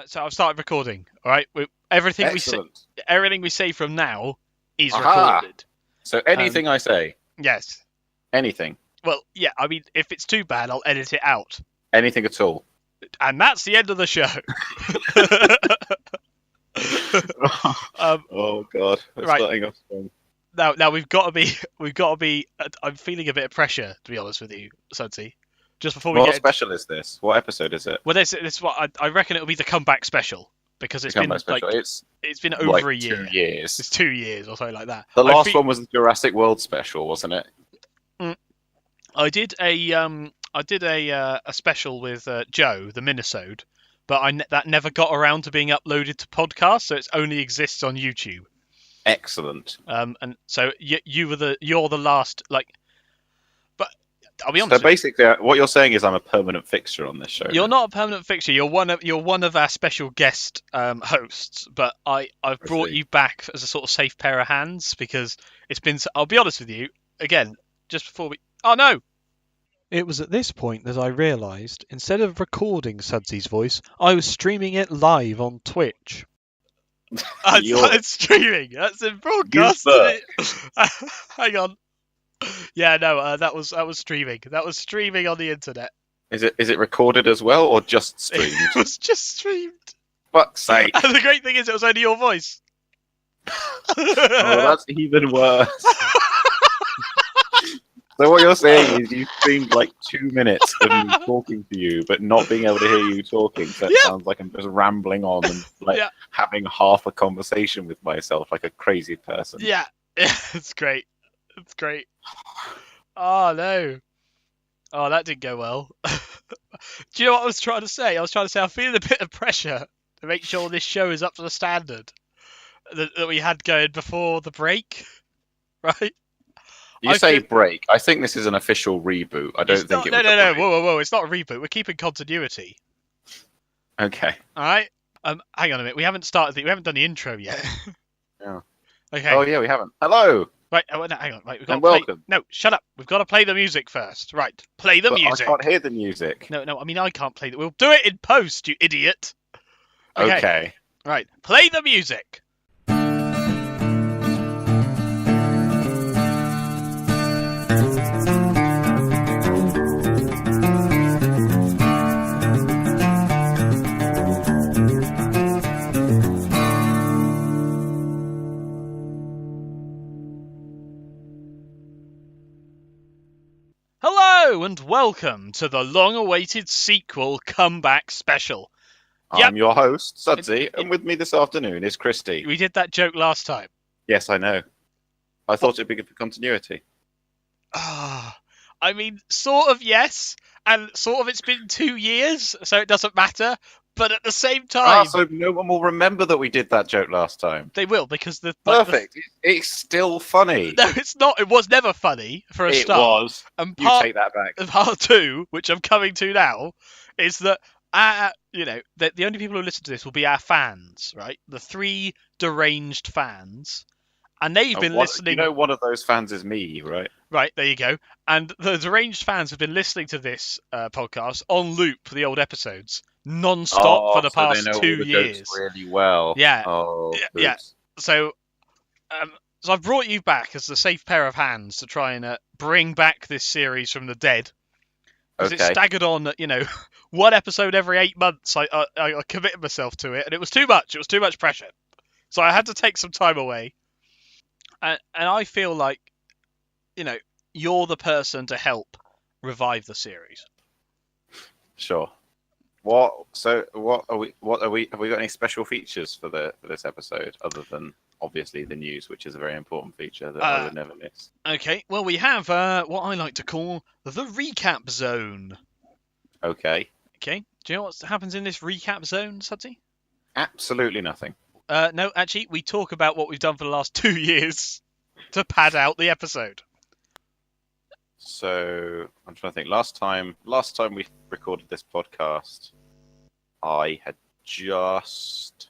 So I've started recording. All right, everything Excellent. everything we say from now is Aha! recorded. So anything I say, Yes. anything, Well, yeah. I mean, if it's too bad, I'll edit it out. anything at all. And that's the end of the show. Oh God, it's Right. starting off strong. Now we've got to be. I'm feeling a bit of pressure, to be honest with you, Sudsy. Just before we What get special is this? What episode is it? well, this what I reckon it'll be the comeback special because The it's been comeback special. like It's been over like a year. 2 years. It's 2 years or something like that. The last one was the Jurassic World special, wasn't it? I did a special with Joe, the Minnesota, but that never got around to being uploaded to podcast, so it only exists on YouTube. Excellent. And so you're the last, like, but I'll be honest. So basically, what you're saying is I'm a permanent fixture on this show. You're not a permanent fixture. You're one of our special guest hosts, but I've brought you back as a sort of safe pair of hands because it's been. I'll be honest with you again. Just before we. Oh no! It was at this point that I realised, instead of recording Sudsy's voice, I was streaming it live on Twitch. I started streaming. That's in broadcast. Hang on. Yeah, no, that was streaming. That was streaming on the internet. Is it recorded as well or just streamed? It was just streamed. Fuck's sake! And the great thing is, it was only your voice. Oh, that's even worse. So what you're saying is you streamed like 2 minutes of me talking to you, but not being able to hear you talking. So it sounds like I'm just rambling on and having half a conversation with myself like a crazy person. Yeah, it's great. It's great. Oh no. Oh, that didn't go well. Do you know what I was trying to say? I was trying to say I'm feeling a bit of pressure to make sure this show is up to the standard that we had going before the break, right? You say break. I think this is an official reboot. I don't think it was No. Whoa. It's not a reboot. We're keeping continuity. Okay. All right. Hang on a minute. We haven't started. We haven't done the intro yet. Yeah. Okay. Oh yeah, we haven't. Hello. Right. No, hang on. Right. We've got and welcome. No, shut up. We've got to play the music first. Right. Play the music. I can't hear the music. No. I mean, I can't play it. We'll do it in post, you idiot. Okay. Right. Play the music. Hello and welcome to the long-awaited sequel comeback special. I'm your host, Sudsy, and with me this afternoon is Christy. We did that joke last time. Yes, I know. I thought it'd be good for continuity. I mean, sort of yes, and sort of it's been 2 years, so it doesn't matter. But at the same time, so no one will remember that we did that joke last time. They will because perfect. It's still funny. No, it's not. It was never funny for a start. It was. And you take that back. Part 2, which I'm coming to now, is that the only people who listen to this will be our fans, right? The 3 deranged fans. And they've been listening. You know, one of those fans is me, right? Right, there you go. And the deranged fans have been listening to this podcast on loop for the old episodes, non-stop for the past 2 years. Really well. Yeah. Oh, yeah. So I've brought you back as the safe pair of hands to try and bring back this series from the dead. Because it's staggered on, one episode every 8 months. I committed myself to it, and it was too much. It was too much pressure. So I had to take some time away. And I feel like, you're the person to help revive the series. Sure. What are we? Have we got any special features for this episode other than obviously the news, which is a very important feature that I would never miss? Okay. Well, we have what I like to call the recap zone. Okay. Okay. Do you know what happens in this recap zone, Sudsy? Absolutely nothing. No, actually, we talk about what we've done for the last 2 years to pad out the episode. So I'm trying to think. Last time we recorded this podcast, I had just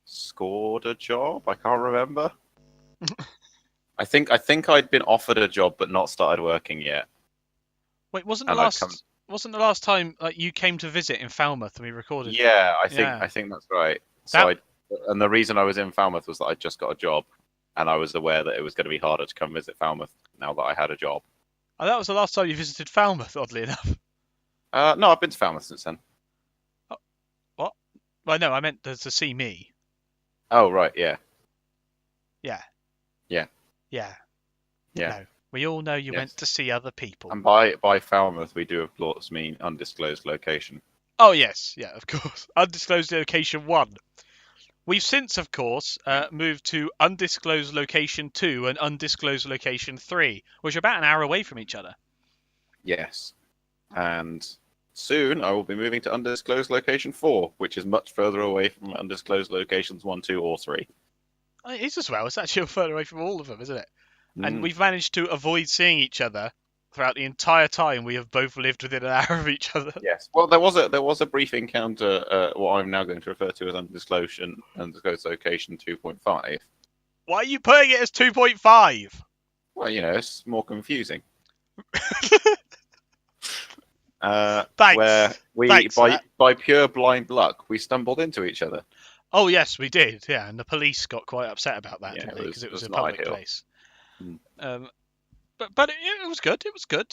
scored a job. I can't remember. I think I'd been offered a job but not started working yet. Wait, wasn't wasn't the last time like you came to visit in Falmouth and we recorded? Yeah, Yeah. I think that's right. That And the reason I was in Falmouth was that I just got a job, and I was aware that it was going to be harder to come visit Falmouth now that I had a job. that was the last time you visited Falmouth, oddly enough. No, I've been to Falmouth since then. Oh, what? Well, no, I meant to see me. Oh, right, yeah. Yeah. Yeah. Yeah. Yeah. No, we all know you Yes. went to see other people. And by Falmouth, we do, of course, mean undisclosed location. Oh yes, yeah, of course. Undisclosed location 1. We've since, of course, moved to undisclosed location 2 and undisclosed location 3, which are about an hour away from each other. Yes. And soon I will be moving to undisclosed location 4, which is much further away from undisclosed locations 1, 2, or 3. It is as well. It's actually further away from all of them, isn't it? And Mm. we've managed to avoid seeing each other throughout the entire time we have both lived within an hour of each other. Yes. Well, there was a brief encounter. What I'm now going to refer to as undisclosed location 2.5. Why are you putting it as 2.5? Well, it's more confusing. Thanks. Where we Thanks for by pure blind luck we stumbled into each other. Oh yes, we did. Yeah, and the police got quite upset about that, Yeah, didn't they? Because it was a not public ideal. place. Mm. But it was good. It was good.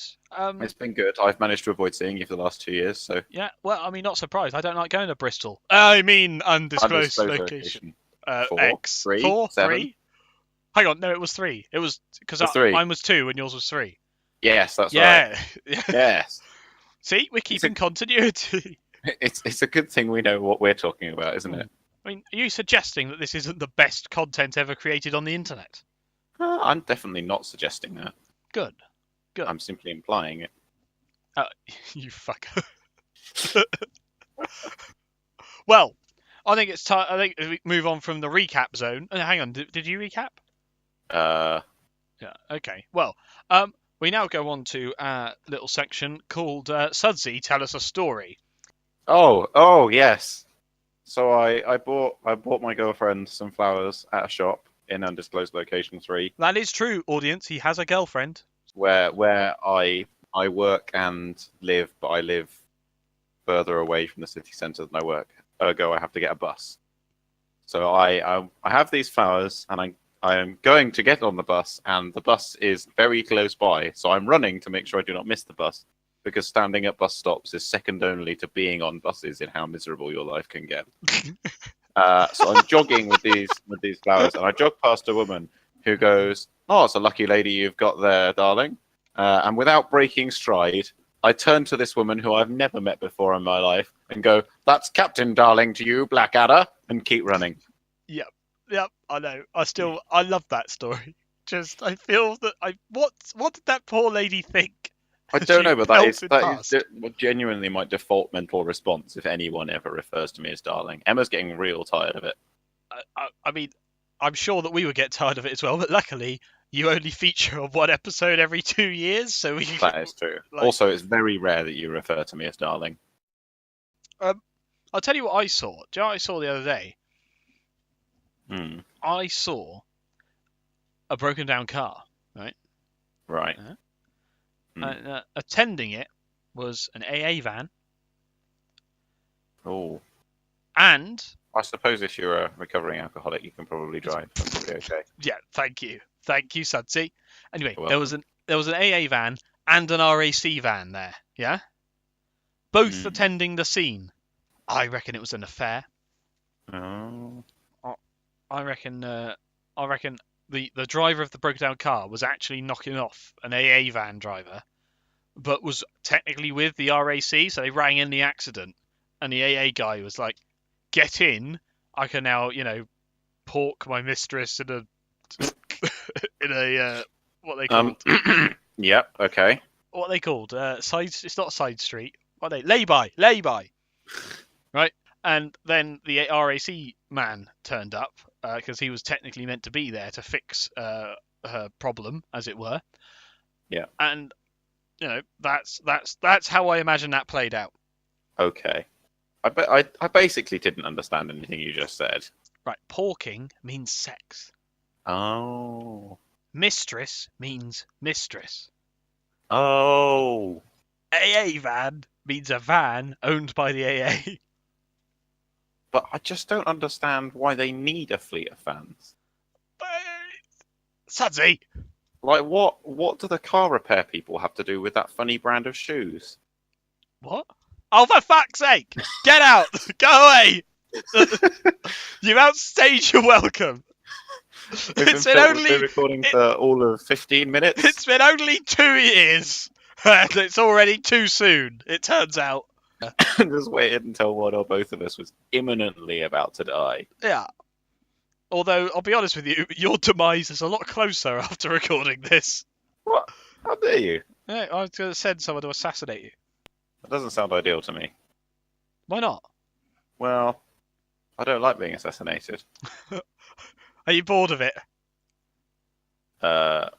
It's been good. I've managed to avoid seeing you for the last 2 years, so Yeah. Well, I mean, not surprised. I don't like going to Bristol. I mean, undisclosed location. Four, X. 3, 4, 7. 3. Hang on, no, it was 3. It was because The 3. mine was 2 and yours was 3. Yes, that's Yeah. right. Yes. See, we're keeping continuity. It's a good thing we know what we're talking about, isn't it? I mean, are you suggesting that this isn't the best content ever created on the internet? I'm definitely not suggesting that. Good. Good. I'm simply implying it. You fucker. Well, I think it's time. I think we move on from the recap zone. Hang on, did you recap? Yeah. Okay. Well, we now go on to a little section called Sudsy, Tell Us a Story. Oh, yes. So I bought my girlfriend some flowers at a shop in undisclosed location 3. That is true, audience. He has a girlfriend. Where I work and live, but I live further away from the city centre than I work. Ergo, I have to get a bus. So I have these flowers, and I am going to get on the bus, and the bus is very close by. So I'm running to make sure I do not miss the bus, because standing at bus stops is second only to being on buses in how miserable your life can get. So I'm jogging with these flowers, and I jog past a woman who goes, "Oh, it's a lucky lady you've got there, darling." And without breaking stride, I turn to this woman who I've never met before in my life and go, "That's Captain Darling to you, Blackadder," and keep running. Yep, I know. I love that story. I feel that what did that poor lady think? I don't know, but that is past? genuinely my default mental response if anyone ever refers to me as darling. Emma's getting real tired of it. I mean, I'm sure that we would get tired of it as well, but luckily you only feature on one episode every 2 years, so we. That is true. Also, it's very rare that you refer to me as darling. I'll tell you what I saw. Do you know what I saw the other day? I saw a broken down car, right? Right. Attending it was an AA van. Oh. And I suppose if you're a recovering alcoholic, you can probably drive. That's probably okay. Yeah, thank you, Sudsy. Anyway, there was an AA van and an RAC van there. Yeah, both attending the scene. I reckon it was an affair. Oh. I reckon the driver of the broken down car was actually knocking off an AA van driver, but was technically with the RAC, so they rang in the accident, and the AA guy was like, "Get in, I can now, pork my mistress in a what they called? Yep. Okay. What they called? It's not side street. What are they? Lay-by. Right. And then the RAC man turned up because he was technically meant to be there to fix her problem, as it were. Yeah. And that's how I imagine that played out. Okay. I basically didn't understand anything you just said. Right. Porking means sex. Oh. Mistress means mistress. Oh. AA van means a van owned by the AA. But I just don't understand why they need a fleet of fans. Sudsy! Like, what do the car repair people have to do with that funny brand of shoes? What? Oh, for fuck's sake! Get out! Go away! You've outstayed your welcome. We've been recording for all of 15 minutes. It's been only 2 years, and it's already too soon. It turns out. Just waited until one or both of us was imminently about to die. Yeah. Although I'll be honest with you, your demise is a lot closer after recording this. What? How dare you? Yeah, I was going to send someone to assassinate you. That doesn't sound ideal to me. Why not? Well, I don't like being assassinated. Are you bored of it?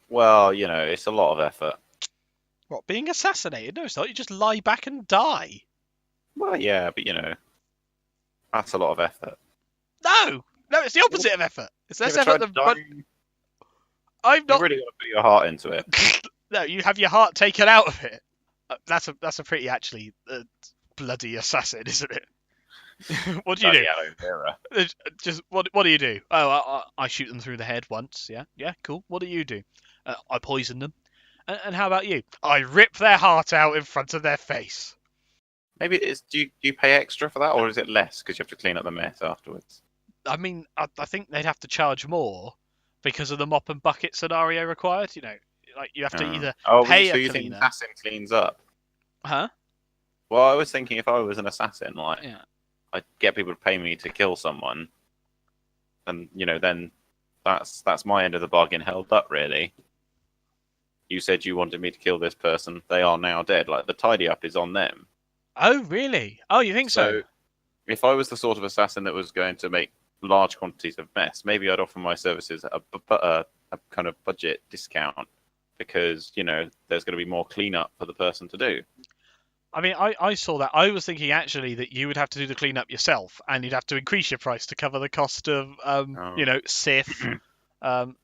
Well, you know, it's a lot of effort. What, being assassinated? No, it's not. You just lie back and die. Well, yeah, but you know, that's a lot of effort. No, it's the opposite of effort. It's less effort than. I'm not. You really got to put your heart into it. No, you have your heart taken out of it. That's a pretty actually bloody assassin, isn't it? What do you do? Just what do you do? Oh, I shoot them through the head once. Yeah, cool. What do you do? I poison them. And how about you? I rip their heart out in front of their face. Maybe it is. Do you pay extra for that, or is it less because you have to clean up the mess afterwards? I mean, I think they'd have to charge more because of the mop and bucket scenario required. You know, like you have to either pay so a you cleaner. think assassin cleans up? Huh? Well, I was thinking if I was an assassin, like I'd get people to pay me to kill someone, and you know, then that's my end of the bargain held up. Really, you said you wanted me to kill this person. They are now dead. Like the tidy up is on them. Oh, really? Oh, you think so? If I was the sort of assassin that was going to make large quantities of mess, maybe I'd offer my services a kind of budget discount because, you know, there's going to be more cleanup for the person to do. I mean, I saw that. I was thinking actually that you would have to do the cleanup yourself and you'd have to increase your price to cover the cost of, you know, Sif,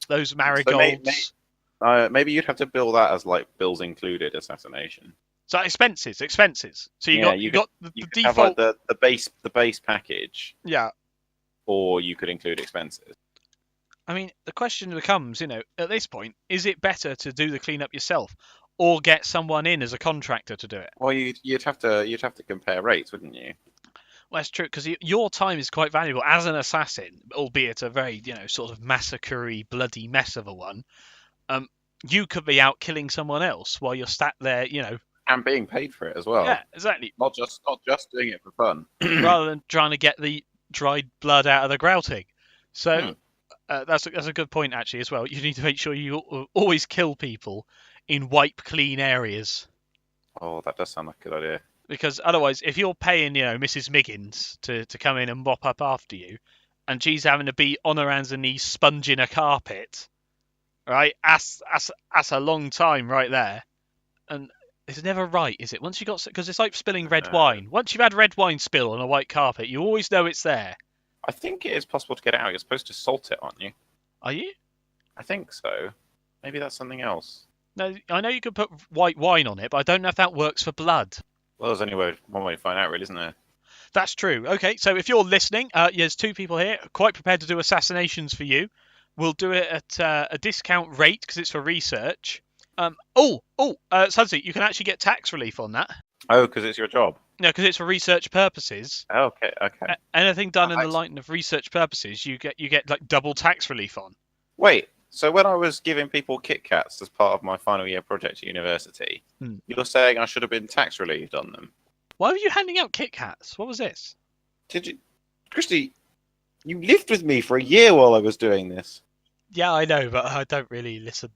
those marigolds. So maybe you'd have to bill that as like bills included assassination. So expenses. So you got the default. Have like the base package. Yeah. Or you could include expenses. I mean, the question becomes, you know, at this point, is it better to do the cleanup yourself, or get someone in as a contractor to do it? Well, you'd have to compare rates, wouldn't you? Well, that's true because your time is quite valuable as an assassin, albeit a very, you know, sort of massacre-y, bloody mess of a one. You could be out killing someone else while you're sat there, you know. And being paid for it as well. Yeah, exactly. Not just doing it for fun. Rather than trying to get the dried blood out of the grouting. So that's a good point actually as well. You need to make sure you always kill people in wipe clean areas. Oh, that does sound like a good idea. Because otherwise, if you're paying, you know, Mrs. Miggins to come in and mop up after you, and she's having to be on her hands and knees sponging a carpet, right? That's a long time right there. And it's never right, is it? Once you got, because it's like spilling red wine. Once you've had red wine spill on a white carpet, you always know it's there. I think it is possible to get it out. You're supposed to salt it, aren't you? Are you? I think so. Maybe that's something else. No, I know you can put white wine on it, but I don't know if that works for blood. Well, there's only one way to find out, really, isn't there? That's true. Okay, so if you're listening, there's 2 people here quite prepared to do assassinations for you. We'll do it at a discount rate because it's for research. Sudsy, you can actually get tax relief on that. Oh, because it's your job? No, because it's for research purposes. Okay. Anything done in the line of research purposes, you get like double tax relief on. Wait, so when I was giving people Kit Kats as part of my final year project at university, you're saying I should have been tax relieved on them? Why were you handing out Kit Kats? What was this? Did you, Christy? You lived with me for a year while I was doing this. Yeah, I know, but I don't really listen.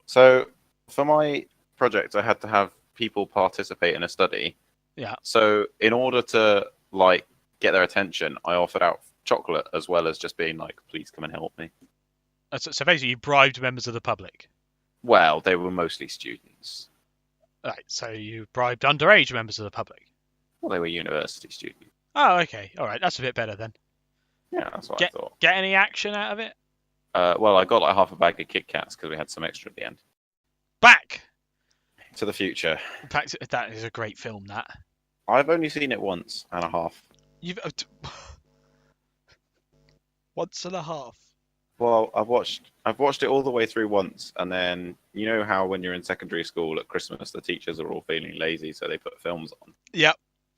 So, for my project, I had to have people participate in a study. Yeah. So, in order to like get their attention, I offered out chocolate as well as just being like, "Please come and help me." So basically, you bribed members of the public. Well, they were mostly students. Right. So you bribed underage members of the public. Well, they were university students. Oh, okay. All right. That's a bit better then. Yeah, that's what I thought. Get any action out of it? Well, I got like half a bag of Kit Kats because we had some extra at the end. Back. to the Future. That is a great film. That I've only seen it once and a half. you've once and a half. Well, I've watched it all the way through once, and then you know how when you're in secondary school at Christmas, the teachers are all feeling lazy, so they put films on. Yep.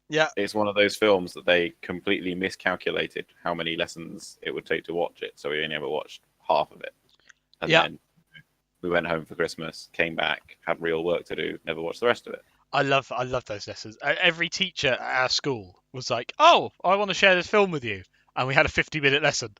Yeah. It's one of those films that they completely miscalculated how many lessons it would take to watch it, so we only ever watched half of it. And then we went home for Christmas, came back, had real work to do, never watched the rest of it. I love those lessons. Every teacher at our school was like, "Oh, I want to share this film with you," and we had a 50-minute lesson.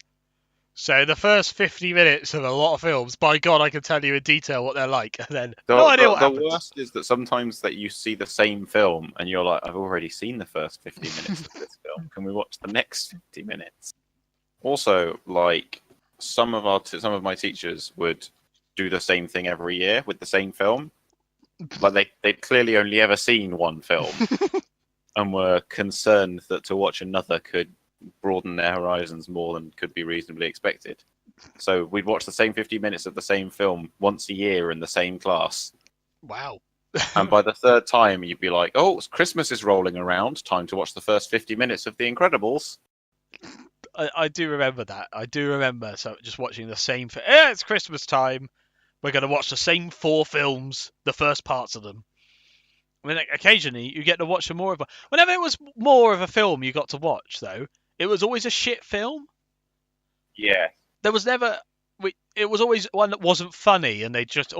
So the first 50 minutes of a lot of films, by God, I can tell you in detail what they're like, and then no idea what happens. The worst is that sometimes that you see the same film and you're like, I've already seen the first 50 minutes of this film. Can we watch the next 50 minutes? Also, like some of my teachers would do the same thing every year with the same film. Like they'd clearly only ever seen one film and were concerned that to watch another could broaden their horizons more than could be reasonably expected. So we'd watch the same 50 minutes of the same film once a year in the same class. Wow. And by the third time, you'd be like, oh, Christmas is rolling around. Time to watch the first 50 minutes of The Incredibles. I do remember that. I do remember just watching the same film. It's Christmas time. We're going to watch the same 4 films, the first parts of them. I mean, occasionally you get to watch more of a... Whenever it was more of a film you got to watch, though, it was always a shit film. Yeah. There was never... It was always one that wasn't funny, and they just...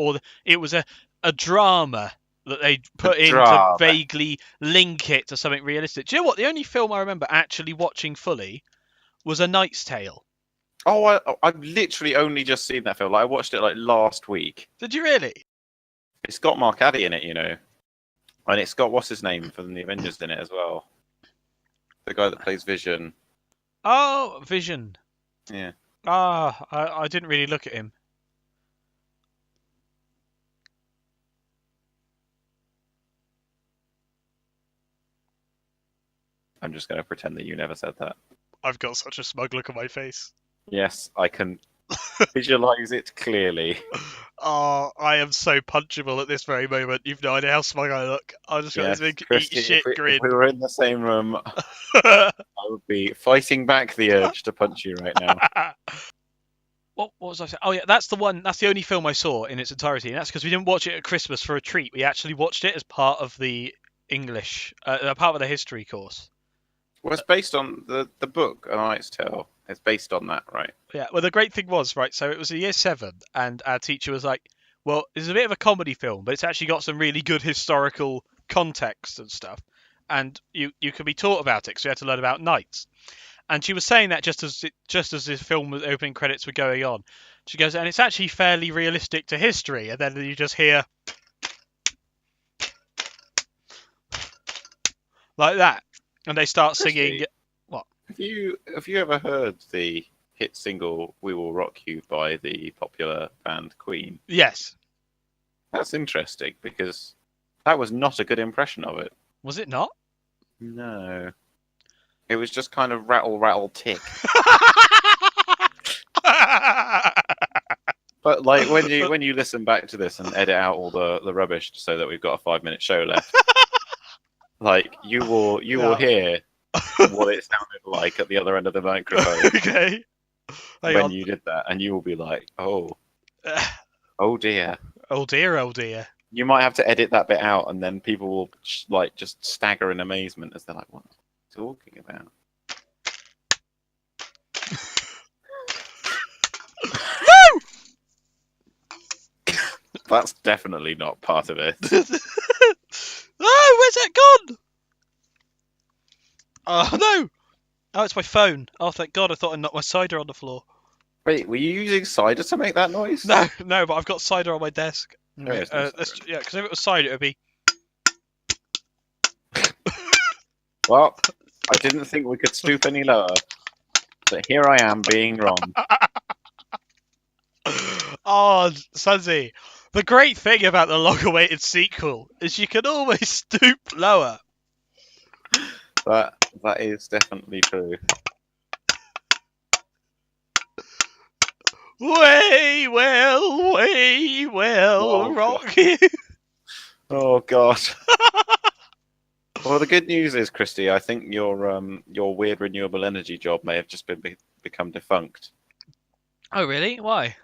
It was a drama that they put in to vaguely link it to something realistic. Do you know what? The only film I remember actually watching fully was A Knight's Tale. Oh, I've literally only just seen that film. Like, I watched it like last week. Did you really? It's got Mark Addy in it, you know. And it's got, what's his name from the Avengers in it as well. The guy that plays Vision. Oh, Vision. Yeah. I didn't really look at him. I'm just going to pretend that you never said that. I've got such a smug look on my face. Yes, I can visualize it clearly. Oh, I am so punchable at this very moment. You've no idea how smug I look. I just got this big eat shit grin. If we were in the same room, I would be fighting back the urge to punch you right now. What was I saying? Oh yeah, that's the one. That's the only film I saw in its entirety, and that's because we didn't watch it at Christmas for a treat. We actually watched it as part of the English, part of the history course. Well, it's based on the book, A Knight's Tale. It's based on that, right? Yeah, well, the great thing was, right, so it was a year 7, and our teacher was like, well, it's a bit of a comedy film, but it's actually got some really good historical context and stuff, and you can be taught about it, because we had to learn about knights. And she was saying that just as the film was opening credits were going on. She goes, and it's actually fairly realistic to history, and then you just hear... like that. And they start singing... What? Have you ever heard the hit single "We Will Rock You" by the popular band Queen? Yes. That's interesting because that was not a good impression of it. Was it not? No. It was just kind of rattle, rattle, tick. But like when you listen back to this and edit out all the rubbish so that we've got a 5-minute show left, like you will hear what it sounded like at the other end of the microphone. Okay. When you did that, and you will be like, oh dear. Oh dear, oh dear. You might have to edit that bit out, and then people will like just stagger in amazement as they're like, what are you talking about? That's definitely not part of it. Oh, where's that gone? Oh no! Oh, it's my phone. Oh, thank God! I thought I knocked my cider on the floor. Wait, were you using cider to make that noise? No, but I've got cider on my desk. Yeah, because if it was cider, it'd be. Well, I didn't think we could stoop any lower, but here I am being wrong. Oh, Sunsy, the great thing about the long-awaited sequel is you can always stoop lower. That is definitely true. Way well, Whoa, rock you. Oh God. Well, the good news is, Christy, I think your weird renewable energy job may have just become defunct. Oh, really? Why?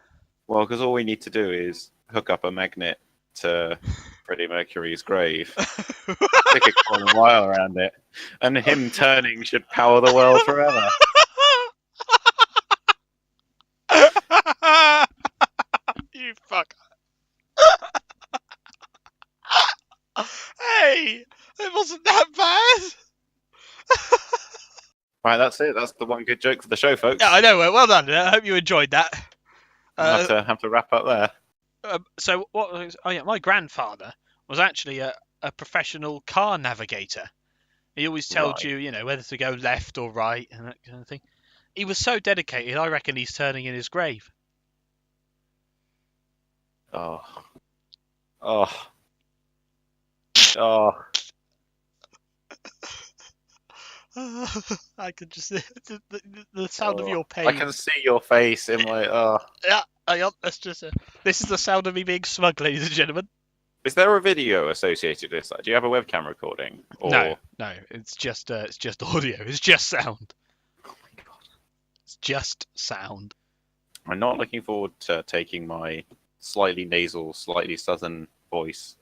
Well, because all we need to do is hook up a magnet to Freddie Mercury's grave, stick a coil of wire around it, and him turning should power the world forever. You fuck. Hey, it wasn't that bad. Right, that's it. That's the one good joke for the show, folks. Yeah, I know. Well done. I hope you enjoyed that. I'll have to wrap up there. So what? Oh yeah, my grandfather was actually a professional car navigator. He always told Right. you, whether to go left or right and that kind of thing. He was so dedicated. I reckon he's turning in his grave. Oh. Oh. Oh. I could just the sound of your I pain. can see your face in my. Oh. Yeah, hang on. That's just. This is the sound of me being smug, ladies and gentlemen. Is there a video associated with this? Do you have a webcam recording? Or... No. It's just audio. It's just sound. Oh my God. It's just sound. I'm not looking forward to taking my slightly nasal, slightly southern voice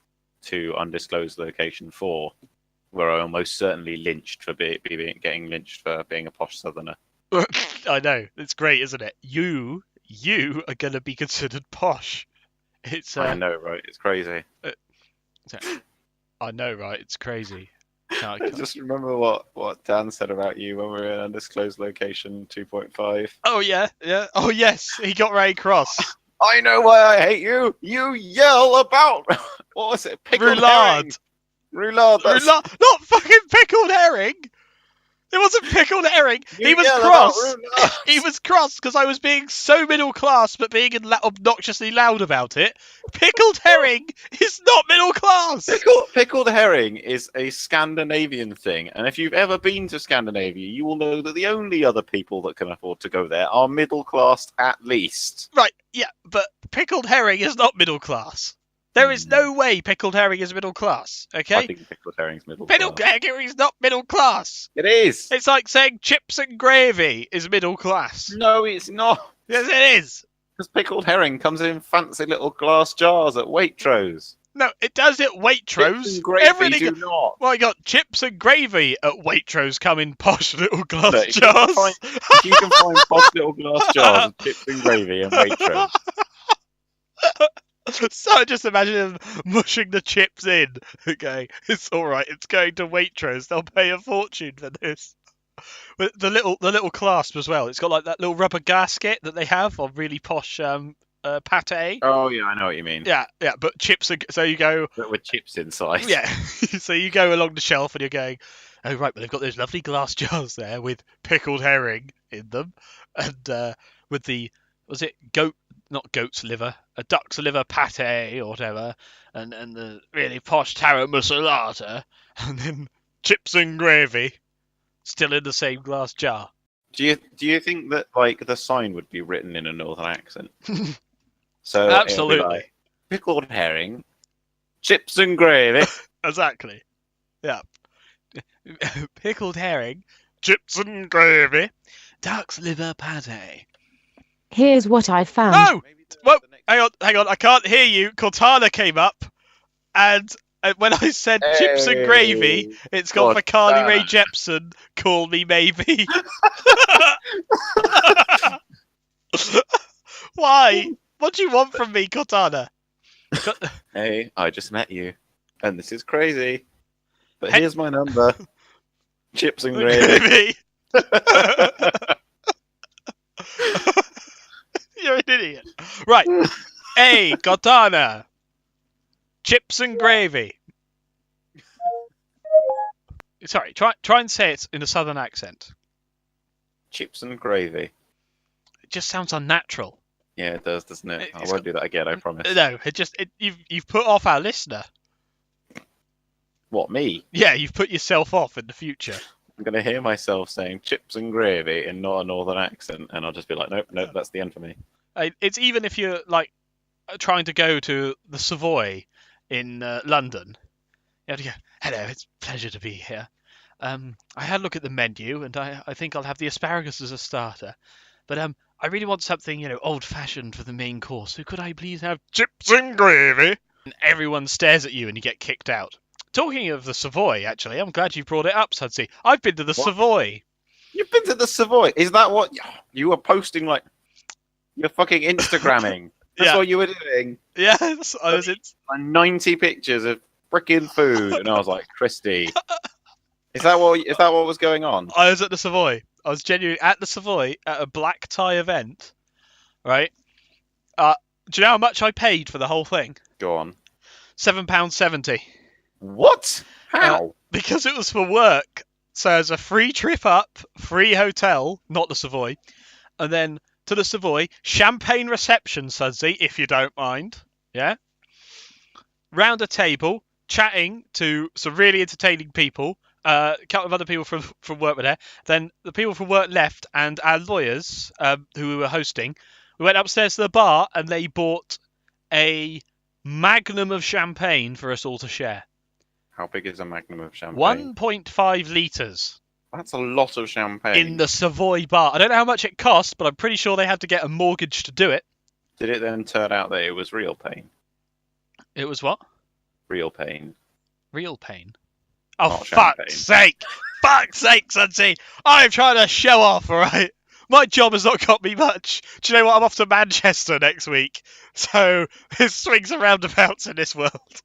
to undisclosed location 4, where I almost certainly lynched for getting lynched for being a posh southerner. I know. It's great, isn't it? You are going to be considered posh. It's. I know, right? It's crazy. I know, right? It's crazy. I just remember what Dan said about you when we were in undisclosed location 2.5. Oh yeah. Oh yes, he got very cross. I know why I hate you. You yell about what was it? Pickled herring. Roulade. Not fucking pickled herring. It wasn't pickled herring. He was cross. He was cross because I was being so middle class, but being obnoxiously loud about it. Pickled herring is not middle class. Pickled herring is a Scandinavian thing, and if you've ever been to Scandinavia, you will know that the only other people that can afford to go there are middle class at least. Right, yeah, but pickled herring is not middle class. There is no way pickled herring is middle class, okay? I think pickled herring's middle class. Pickled herring is not middle class. It is. It's like saying chips and gravy is middle class. No, it's not. Yes, it is. Because pickled herring comes in fancy little glass jars at Waitrose. No, it does at Waitrose. Chips and gravy do not. Well, I got chips and gravy at Waitrose come in posh little glass jars. If you can find posh little glass jars of chips and gravy in Waitrose. So I just imagine them mushing the chips in. Okay, it's all right. It's going to Waitrose. They'll pay a fortune for this. With the little clasp as well. It's got like that little rubber gasket that they have on really posh pate. Oh yeah, I know what you mean. Yeah. But chips. So you go. But with chips inside. Yeah. So you go along the shelf and you're going. Oh right, but they've got those lovely glass jars there with pickled herring in them, and with was it not goat's liver, a duck's liver pate or whatever, and the really posh taro masalata, and then chips and gravy, still in the same glass jar. Do you think that like the sign would be written in a northern accent? So Absolutely. It'll be like, pickled herring, chips and gravy. Exactly. Yeah. Pickled herring, chips and gravy, duck's liver pate. Here's what I found. No! Whoa, hang on, I can't hear you. Cortana came up, and when I said chips and gravy, it's got for Carly Rae Jepsen, Call Me Maybe. Why? What do you want from me, Cortana? Hey, I just met you, and this is crazy. But here's my number. Chips and gravy. You're an idiot. Right. Hey, Cortana. Chips and gravy. Sorry, try and say it in a southern accent. Chips and gravy. It just sounds unnatural. Yeah, it does, doesn't it? I won't do that again, I promise. No, you've put off our listener. What, me? Yeah, you've put yourself off in the future. I'm going to hear myself saying chips and gravy in not a northern accent, and I'll just be like, nope, that's the end for me. It's even if you're like trying to go to the Savoy in London, you have to go, hello, it's a pleasure to be here. I had a look at the menu, and I think I'll have the asparagus as a starter. But I really want something, old-fashioned for the main course. So could I please have chips and gravy? And everyone stares at you, and you get kicked out. Talking of the Savoy, actually, I'm glad you brought it up, Sudsy. I've been to the Savoy. You've been to the Savoy? Is that what you were posting? Like you're fucking Instagramming? That's what you were doing. Yes, I was. 90 pictures of frickin' food, and I was like, Christy, is that what was going on? I was at the Savoy. I was genuinely at the Savoy at a black tie event, right? Do you know how much I paid for the whole thing? Go on. £7.70. What? How? Because it was for work. So there's a free trip up, free hotel, not the Savoy, and then to the Savoy, champagne reception, Sudsy, if you don't mind. Yeah? Round a table, chatting to some really entertaining people. A couple of other people from work were there. Then the people from work left, and our lawyers, who we were hosting, we went upstairs to the bar, and they bought a magnum of champagne for us all to share. How big is a magnum of champagne? 1.5 litres. That's a lot of champagne. In the Savoy bar. I don't know how much it cost, but I'm pretty sure they had to get a mortgage to do it. Did it then turn out that it was real pain? It was what? Real pain. Real pain? Oh, Not champagne. fuck's sake! Fuck's sake, Sudsy! I'm trying to show off, alright? My job has not got me much. Do you know what? I'm off to Manchester next week. So, it swings and roundabouts in this world.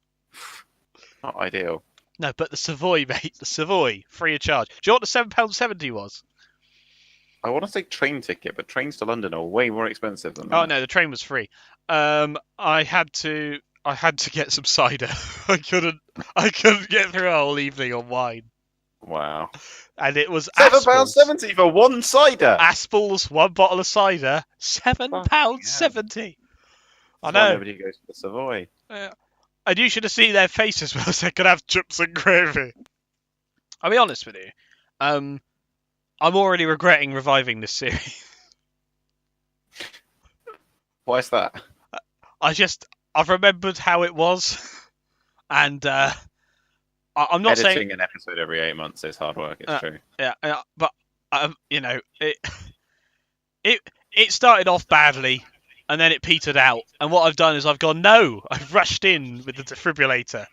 Not ideal. No, but the Savoy, mate. The Savoy. Free of charge. Do you know what the £7.70 was? I want to say train ticket, but trains to London are way more expensive than that. Oh, no, the train was free. I had to get some cider. I couldn't get through a whole evening on wine. Wow. And it was £7.70 for one cider. Aspel's, one bottle of cider, £7.70. I know. Nobody goes to the Savoy. And you should have seen their faces when I said, "Could I have chips and gravy?" I'll be honest with you. I'm already regretting reviving this series. Why is that? I've remembered how it was, and I'm not saying editing an episode every 8 months is hard work. It's true. Yeah, but it started off badly, and then it petered out. And what I've done is I've gone, no, I've rushed in with the defibrillator,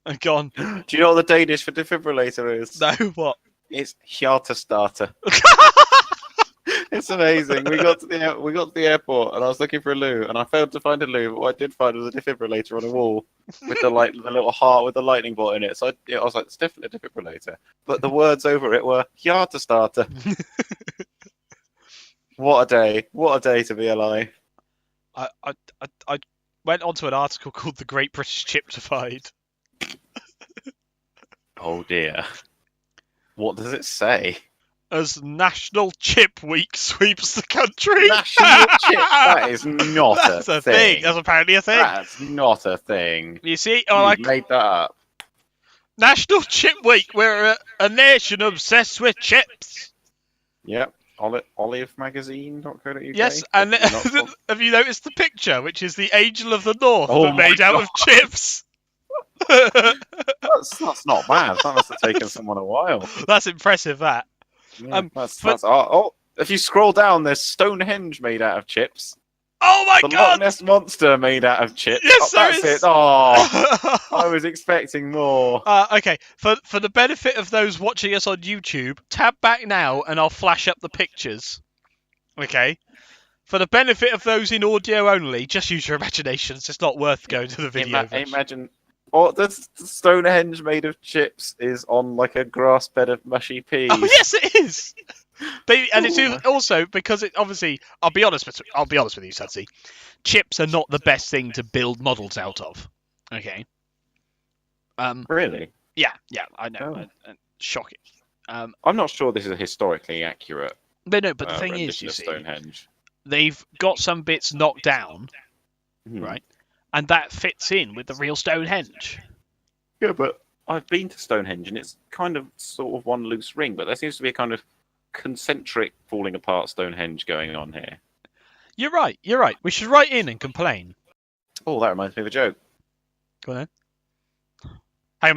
and gone. Do you know what the Danish for defibrillator is? No, what? It's hjertestarter. It's amazing. We got to the airport, and I was looking for a loo, and I failed to find a loo. But what I did find was a defibrillator on a wall with the little heart with the lightning bolt in it. So I was like, it's definitely a defibrillator. But the words over it were hjertestarter. What a day! What a day to be alive. I went onto an article called "The Great British Chip Divide." Oh dear. What does it say? As National Chip Week sweeps the country. National Chip? That is not That's a thing. That's apparently a thing. That's not a thing. You see? You made that up. National Chip Week. We're a nation obsessed with chips. Yep. Olivemagazine.co.uk. Yes, and have you noticed the picture, which is the Angel of the North, Oh but made out of chips? That's not bad. That must have taken someone a while. That's impressive, that. Yeah, if you scroll down, there's Stonehenge made out of chips. Oh my the god! Loch Ness Monster made out of chips. Yes, that's there is. It. Oh, I was expecting more. Okay, for the benefit of those watching us on YouTube, tab back now and I'll flash up the pictures. Okay? For the benefit of those in audio only, just use your imaginations. It's not worth going to the video. Imagine... Oh, the Stonehenge made of chips is on like a grass bed of mushy peas. Oh yes, it is. And it's also because it obviously. I'll be honest with you, Sudsy. Chips are not the best thing to build models out of. Okay. Really? Yeah, I know. Shocking. I'm not sure this is a historically accurate. But the thing is, you see, Stonehenge. They've got some bits knocked down, Mm-hmm. right? And that fits in with the real Stonehenge. Yeah, but I've been to Stonehenge, and it's kind of sort of one loose ring, but there seems to be a kind of concentric falling apart Stonehenge going on here. You're right. We should write in and complain. Oh, that reminds me of a joke. Go on then. Hang on a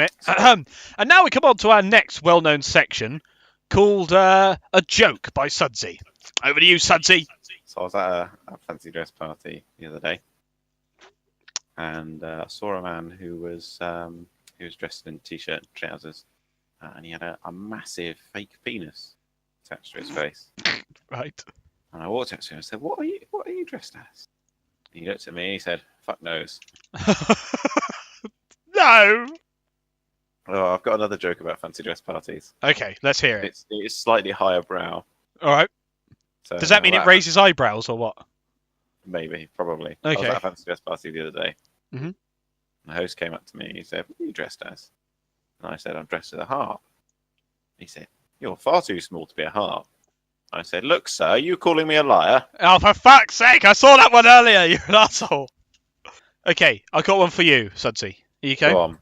minute. And now we come on to our next well-known section called A Joke by Sudsy. Over to you, Sudsy. So I was at a fancy dress party the other day, and I saw a man who was dressed in t-shirt and trousers, and he had a massive fake penis attached to his face. Right. And I walked up to him and said, "What are you dressed as?" And he looked at me and he said, "Fuck knows." No. Oh, I've got another joke about fancy dress parties. Okay, let's hear it. It's slightly higher brow. All right. So Does that mean it raises eyebrows or what? Maybe, probably. Okay. I was at a fancy dress party the other day. Mhm. The host came up to me and he said, "What are you dressed as?" And I said, "I'm dressed as a harp." He said, "You're far too small to be a harp." I said, "Look, sir, are you calling me a liar?" Oh, for fuck's sake! I saw that one earlier. You're an asshole. Okay, I got one for you, Sudsy. Are you okay? Go on.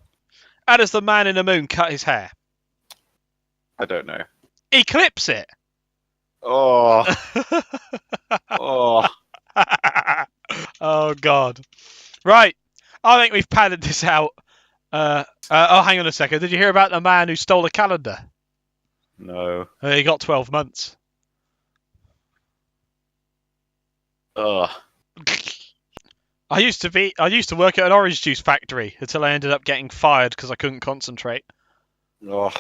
How does the man in the moon cut his hair? I don't know. He clips it. Oh. Oh. Oh God. Right. I think we've padded this out. Oh, hang on a second. Did you hear about the man who stole a calendar? No. He got 12 months. Ugh. I used to work at an orange juice factory until I ended up getting fired because I couldn't concentrate. Oh.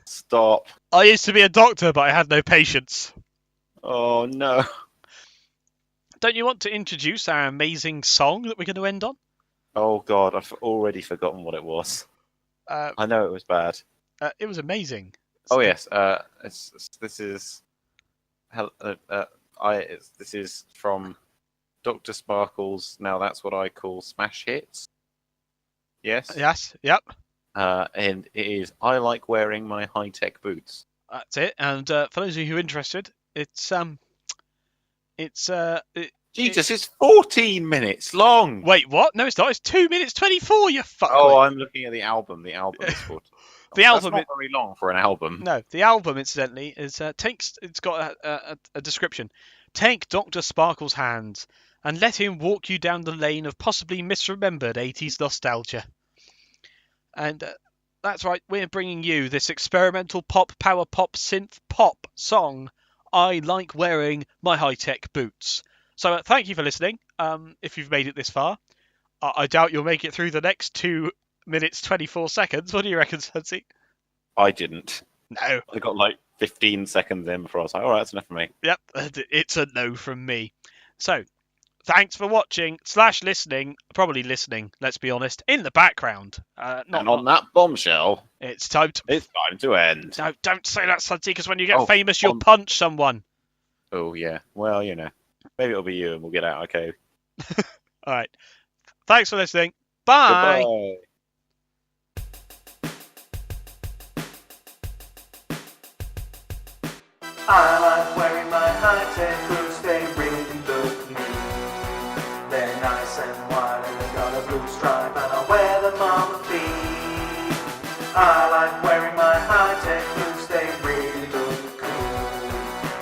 Stop. I used to be a doctor, but I had no patience. Oh, no. Don't you want to introduce our amazing song that we're going to end on? Oh, God. I've already forgotten what it was. I know it was bad. It was amazing. Oh, yes. This is from Dr. Sparkle's Now That's What I Call Smash Hits. Yes? Yes, yep. And it is I Like Wearing My Hi-Tec Boots. That's it. And for those of you who are interested, it's Jesus, it's 14 minutes long. Wait, what? No, it's not. It's 2 minutes 24. You fuckwit. Oh, I'm looking at the album. The album is 14. The album. That's not very long for an album. No, the album, incidentally, is it's got a description. Take Dr. Sparkle's hands and let him walk you down the lane of possibly misremembered 80s nostalgia. And that's right, we're bringing you this experimental pop, power pop, synth pop song, I Like Wearing My Hi-Tec Boots. So thank you for listening. If you've made it this far, I doubt you'll make it through the next 2 minutes 24 seconds. What do you reckon, Sudsy? I didn't. No. I got like 15 seconds in before I was like, all right, that's enough for me. Yep, it's a no from me. So, thanks for watching / listening. Probably listening, let's be honest, in the background. And on that bombshell, it's time to end. No, don't say that, Sudsy, because when you get Oh, famous, you'll punch someone. Oh, yeah. Well, you know. Maybe it'll be you and we'll get out, okay? All right. Thanks for listening. Bye. Goodbye. I like wearing my high-tech boots, they really look neat. They're nice and wide and they got a blue stripe and I wear them on my feet. I like wearing my high-tech boots, they really look cool.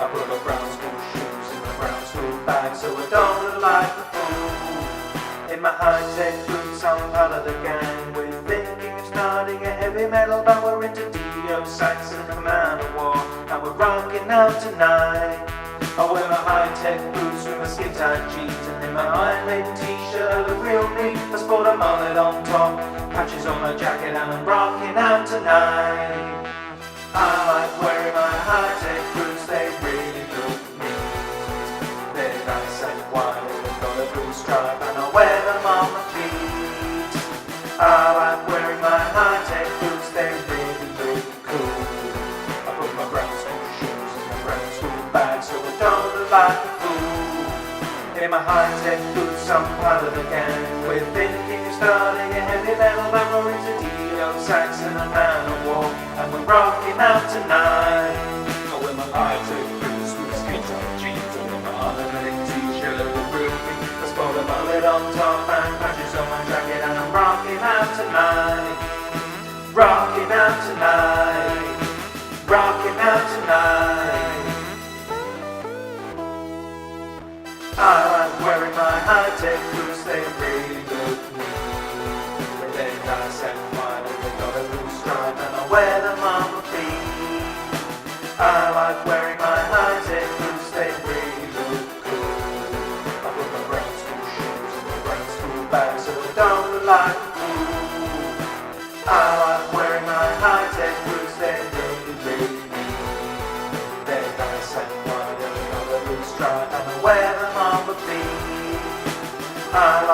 I put my brown school shoes in my brown school bag so I don't look like a fool. In my high-tech boots I'm part of the gang. We're thinking of starting a heavy metal band. We're into Dio, Saxon, Commander War, and we're rocking out tonight. I wear my high-tech boots with my skin-tight jeans, and in my Iron Maiden t-shirt I look real neat. I sport a mullet on top, patches on my jacket, and I'm rocking out tonight. I like wearing my high-tech boots, they really look neat. They're nice and wide, and they've got a blue stripe, and I wear them on my feet. I like wearing my high-tech boots, they really look cool. I put my brown school shoes in my brown school bag so I don't look like a fool. In my high-tech boots I'm part of the gang. We're thinking of starting a heavy metal band. We're into Dio, Saxon and Manowar, and we're rocking out tonight. I wear my high-tech boots with skin-tight jeans and my automatic t-shirt with real feet. I sport a mullet on top and patches on my jacket, and I'm rocking out tonight. Rocking out tonight. Rocking out tonight. I like wearing my high-tech boots, they really look neat. stripe and I wear them on my feet. I